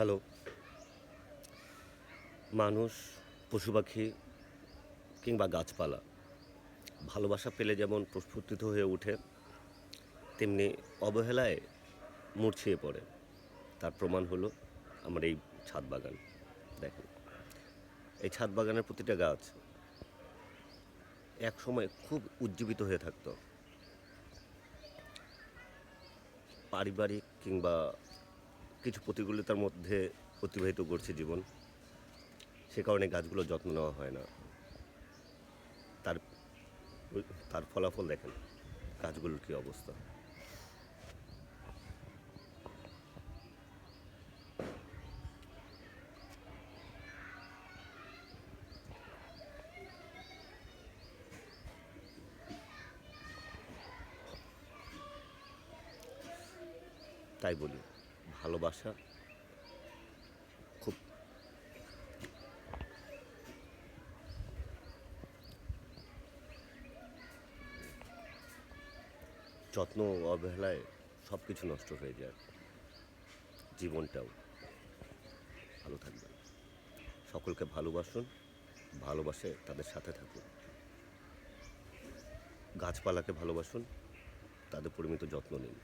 Hello. মানুষ, পশু পাখি কিংবা গাছপালা ভালোবাসা পেলে যেমন প্রস্ফুটিত হয়ে ওঠে, তেমনি অবহেলায় মূর্ছিয়ে পড়ে। তার প্রমাণ হলো আমার এই ছাদ বাগান। দেখেন, এই ছাদ বাগানের প্রতিটা গাছ একসময় খুব উজ্জীবিত হয়ে থাকতো। পারিবারিক কিংবা কিছু প্রতিকূলতার মধ্যে অতিবাহিত করছে জীবন। সে কারণে গাছগুলোর যত্ন নেওয়া হয় না। তার তার ফলাফল দেখেন, গাছগুলোর কী অবস্থা। তাই বলি, ভালোবাসা খুব যত্ন ও অবহেলায় সব কিছু নষ্ট হয়ে যায়। জীবনটাও ভালো থাকবে না। সকলকে ভালোবাসুন, ভালোবাসে তাদের সাথে থাকুন। গাছপালাকে ভালোবাসুন, তাদের পরিমিত যত্ন নিন।